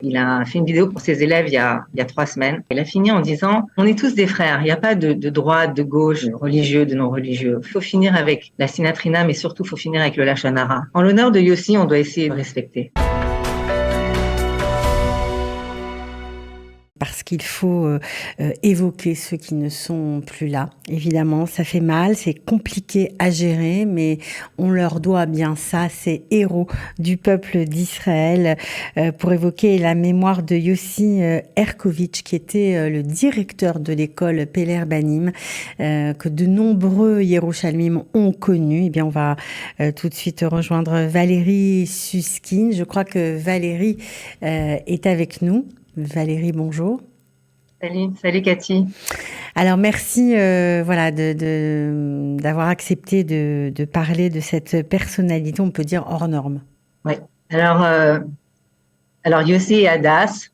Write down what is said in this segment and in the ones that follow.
Il a fait une vidéo pour ses élèves il y a 3 semaines. Il a fini en disant « On est tous des frères, il n'y a pas de droite, de gauche, de religieux, de non-religieux. Il faut finir avec la sinatrina, mais surtout, il faut finir avec le lashon hara. » En l'honneur de Yossi, on doit essayer de respecter. Parce qu'il faut évoquer ceux qui ne sont plus là. Évidemment, ça fait mal, c'est compliqué à gérer, mais on leur doit bien ça, ces héros du peuple d'Israël, pour évoquer la mémoire de Yossi Erkovitch, qui était le directeur de l'école Peler Banim, que de nombreux Yerushalmim ont connu. Eh bien, on va tout de suite rejoindre Valérie Susskind. Je crois que Valérie est avec nous. Valérie, bonjour. Salut Cathy. Alors merci d'avoir accepté de parler de cette personnalité, on peut dire hors norme. Oui. Alors Yossi et Hadas,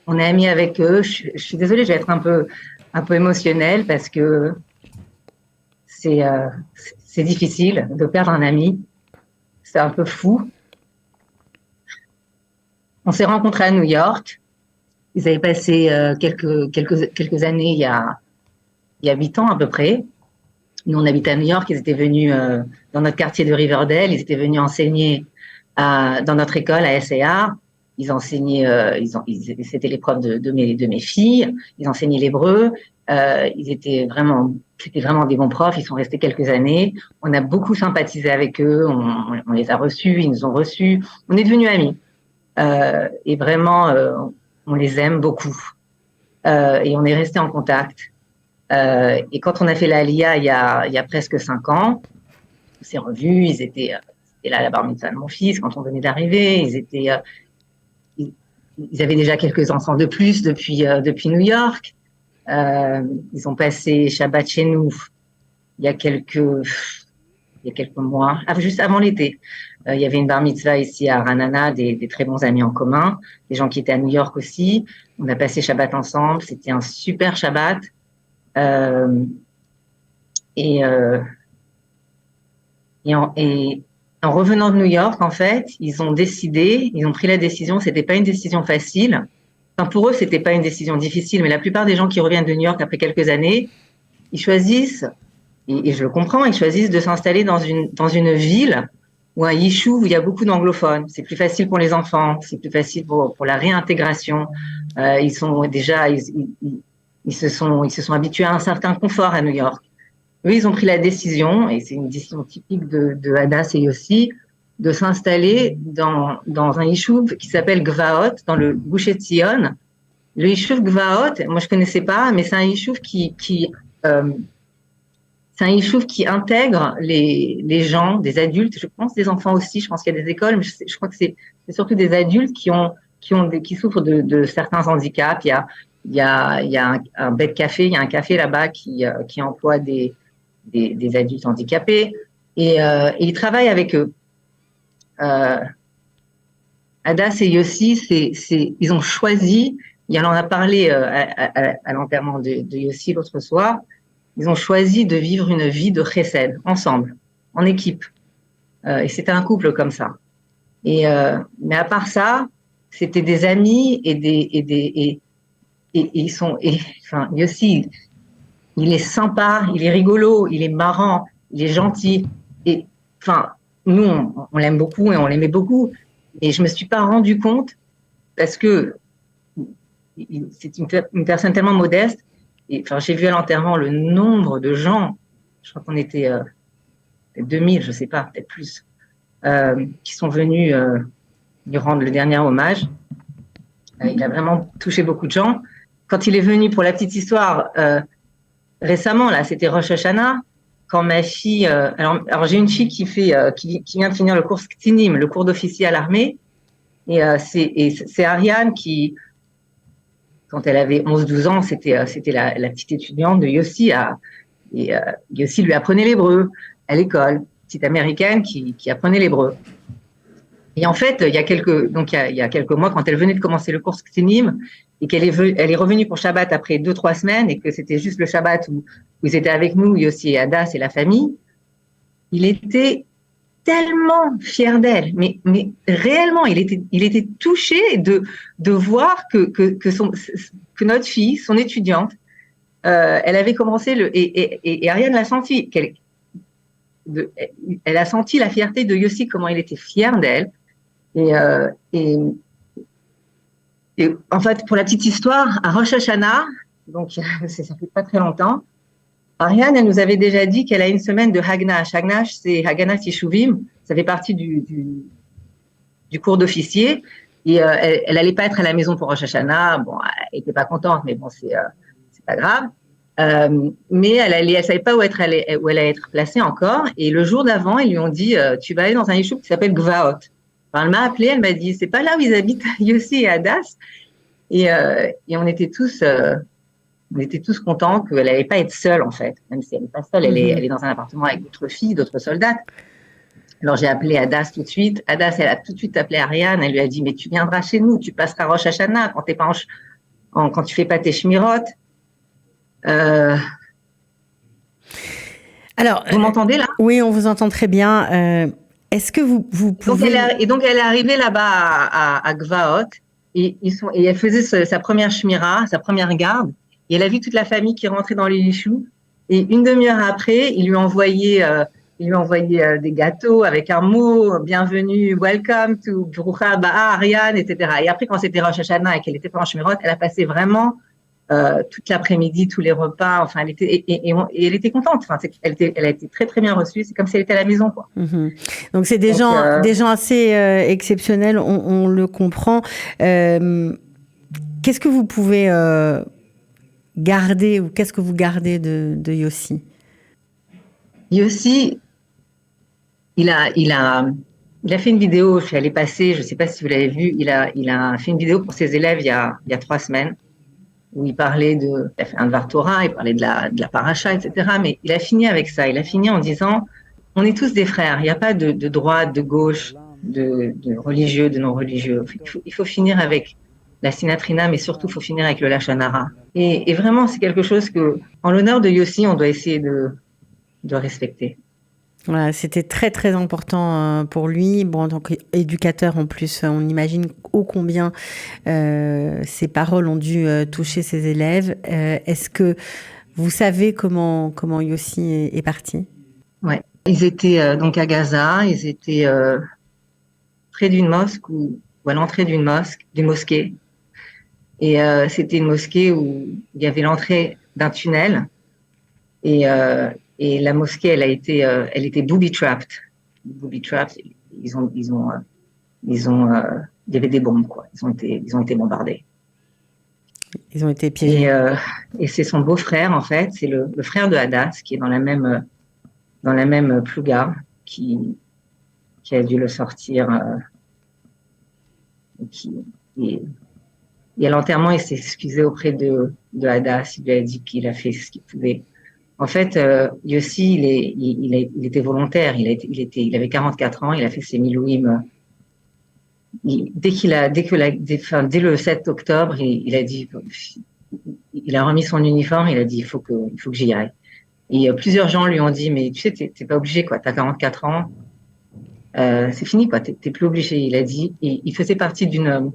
on est amis avec eux. Je suis désolée, je vais être un peu émotionnelle parce que c'est difficile de perdre un ami. C'est un peu fou. On s'est rencontrés à New York. Ils avaient passé quelques années il y a 8 ans à peu près. Nous, on habitait à New York. Ils étaient venus dans notre quartier de Riverdale. Ils étaient venus enseigner dans notre école à SAR. Ils enseignaient, c'était les profs de mes filles. Ils enseignaient l'hébreu. C'était vraiment des bons profs. Ils sont restés quelques années. On a beaucoup sympathisé avec eux. On les a reçus. Ils nous ont reçus. On est devenus amis. Et vraiment, on les aime beaucoup. Et on est resté en contact. Et quand on a fait l'Aliyah il y a presque 5 ans, on s'est revus. Ils étaient là à la bar mitzvah de mon fils quand on venait d'arriver. Ils avaient déjà quelques enfants de plus depuis New York. Ils ont passé Shabbat chez nous il y a quelques mois, juste avant l'été. Il y avait une bar mitzvah ici à Ranana, des très bons amis en commun, des gens qui étaient à New York aussi. On a passé Shabbat ensemble. C'était un super Shabbat. Et en revenant de New York, en fait, ils ont pris la décision. C'était pas une décision facile. Enfin, pour eux, c'était pas une décision difficile, mais la plupart des gens qui reviennent de New York après quelques années, ils choisissent, et je le comprends, ils choisissent de s'installer dans une ville ou un yishuv où il y a beaucoup d'anglophones. C'est plus facile pour les enfants, c'est plus facile pour la réintégration. Ils se sont habitués à un certain confort à New York. Eux, ils ont pris la décision, et c'est une décision typique de Hadas et Yossi, de s'installer dans un yishuv qui s'appelle Gvaot, dans le Gush Etzion. Le yishuv Gvaot, moi je connaissais pas, mais c'est un yishuv c'est un yishuv qui intègre les gens, des adultes, je pense des enfants aussi, je pense qu'il y a des écoles, mais je crois que c'est surtout des adultes qui souffrent de certains handicaps. Il y a un bed café, il y a un café là-bas qui emploie des adultes handicapés et ils travaillent avec eux. Hadas et Yossi, ils ont choisi, il en a parlé à l'enterrement de Yossi l'autre soir, ils ont choisi de vivre une vie de chesed, ensemble, en équipe. Et c'était un couple comme ça. Mais à part ça, c'était des amis enfin, Yossi, il est sympa, il est rigolo, il est marrant, il est gentil. Et enfin, nous, on l'aime beaucoup et on l'aimait beaucoup. Et je me suis pas rendu compte parce que c'est une personne tellement modeste. Et enfin, j'ai vu à l'enterrement le nombre de gens. Je crois qu'on était peut-être 2000, je sais pas, peut-être plus, qui sont venus lui rendre le dernier hommage. Il a vraiment touché beaucoup de gens. Quand il est venu, pour la petite histoire, récemment, là, c'était Rosh Hashanah, quand ma fille, alors j'ai une fille qui vient de finir le cours Ktinim, le cours d'officier à l'armée, et c'est Ariane qui, quand elle avait 11-12 ans, c'était la petite étudiante de Yossi, et Yossi lui apprenait l'hébreu à l'école, petite américaine qui apprenait l'hébreu. Et en fait, il y a quelques mois, quand elle venait de commencer le cours Ktinim, et elle est revenue pour Shabbat après 2-3 semaines, et que c'était juste le Shabbat où ils étaient avec nous, Yossi et Hadas et la famille, il était tellement fier d'elle, mais réellement, il était touché de voir que notre fille, son étudiante, elle avait commencé et Ariane l'a senti, elle a senti la fierté de Yossi, comment il était fier d'elle. Et, euh, et, et en fait, pour la petite histoire, à Rosh Hashanah, donc ça fait pas très longtemps, Ariane, elle nous avait déjà dit qu'elle a une semaine de Hagnash. Hagnash, c'est Haganat Yeshuvim. Ça fait partie du cours d'officier. Et elle allait pas être à la maison pour Rosh Hashanah. Bon, elle était pas contente, mais bon, c'est pas grave. Mais elle savait pas où elle allait être placée encore. Et le jour d'avant, ils lui ont dit, tu vas aller dans un yeshuv qui s'appelle Gvaot. Enfin, elle m'a appelé, elle m'a dit, c'est pas là où ils habitent Yossi et Hadas. Et on était tous contents qu'elle n'allait pas être seule, en fait. Même si elle n'est pas seule, elle est dans un appartement avec d'autres filles, d'autres soldats. Alors, j'ai appelé Hadas tout de suite. Hadas, elle a tout de suite appelé Ariane. Elle lui a dit, mais tu viendras chez nous, tu passeras Rosh Hashanah quand t'es pas quand tu fais pas tes shmirot. Alors, Vous m'entendez là? oui, on vous entend très bien. Est-ce que vous pouvez... Donc, elle est arrivée là-bas à Gvaot et elle faisait sa première shmira, sa première garde. Et elle a vu toute la famille qui rentrait dans les yeshus. Et une demi-heure après, il lui envoyait des gâteaux avec un mot, bienvenue, welcome to Brucha Ba'a, Ariane, etc. Et après, quand c'était Rosh Hashanah et qu'elle était pas en shmirot, elle a passé vraiment toute l'après-midi, tous les repas. Enfin, elle était contente. Enfin, elle a été très très bien reçue. C'est comme si elle était à la maison, quoi. Donc c'est des gens assez exceptionnels. On le comprend. Qu'est-ce que vous pouvez garder ou qu'est-ce que vous gardez de Yossi? Yossi, il a fait une vidéo. Je suis allée passer. Je ne sais pas si vous l'avez vu. Il a fait une vidéo pour ses élèves il y a 3 semaines. Où il parlait il a fait un Dvar Torah, il parlait de la paracha, etc. Mais il a fini avec ça. Il a fini en disant, on est tous des frères. Il n'y a pas de droite, de gauche, de religieux, de non-religieux. Il faut finir avec la sinatrina, mais surtout, il faut finir avec le lashon hara. Et vraiment, c'est quelque chose que, en l'honneur de Yossi, on doit essayer de respecter. Voilà, c'était très très important pour lui. Bon, en tant qu'éducateur en plus, on imagine ô combien ces paroles ont dû toucher ses élèves. Est-ce que vous savez comment Yossi est parti? Ouais, ils étaient donc à Gaza. Ils étaient près d'une mosquée ou à l'entrée d'une mosquée. Et c'était une mosquée où il y avait l'entrée d'un tunnel. Et la mosquée, elle était booby trapped. Booby trapped. Il y avait des bombes, quoi. Ils ont été bombardés. Ils ont été piégés. Et c'est son beau-frère, en fait. C'est le frère de Hadas, qui est dans la même plouga, qui a dû le sortir. Et à l'enterrement, il s'est excusé auprès de Hadas. Il lui a dit qu'il a fait ce qu'il pouvait. En fait, Yossi, il était volontaire. Il avait 44 ans. Il a fait ses milouim. Dès le 7 octobre, il a dit, il a remis son uniforme. Il a dit, il faut que j'y aille. Et plusieurs gens lui ont dit, mais tu sais, t'es pas obligé, quoi. T'as 44 ans. C'est fini, quoi. T'es plus obligé. Il a dit, et il faisait partie d'une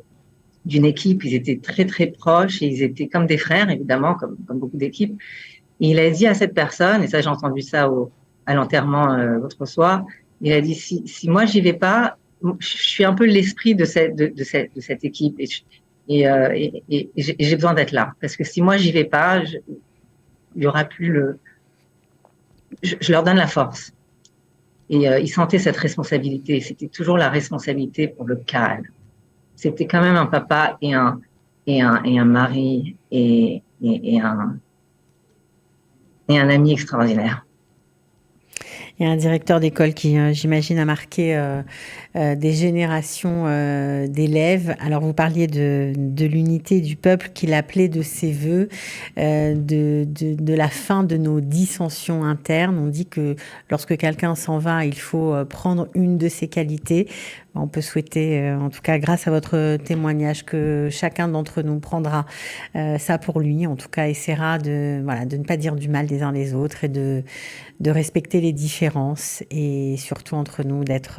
équipe. Ils étaient très, très proches et ils étaient comme des frères, évidemment, comme beaucoup d'équipes. Et il a dit à cette personne, et ça, j'ai entendu ça à l'enterrement l'autre soir, il a dit, si moi, j'y vais pas, je suis un peu l'esprit de cette équipe et j'ai besoin d'être là. Parce que si moi, j'y vais pas, il y aura plus je leur donne la force. Et il sentait cette responsabilité. C'était toujours la responsabilité pour le calme. C'était quand même un papa et un mari et un ami extraordinaire. Il y a un directeur d'école qui, j'imagine, a marqué des générations d'élèves. Alors, vous parliez de l'unité du peuple qu'il appelait de ses voeux, de la fin de nos dissensions internes. On dit que lorsque quelqu'un s'en va, il faut prendre une de ses qualités. On peut souhaiter, en tout cas, grâce à votre témoignage, que chacun d'entre nous prendra ça pour lui. En tout cas, essaiera de ne pas dire du mal des uns des autres et de respecter les différences différences et surtout entre nous d'être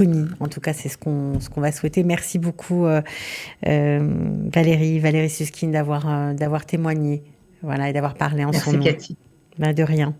unis. En tout cas, c'est ce qu'on va souhaiter. Merci beaucoup, Valérie Suskind, d'avoir témoigné, voilà, et d'avoir parlé en son Merci nom. Cathy. De rien.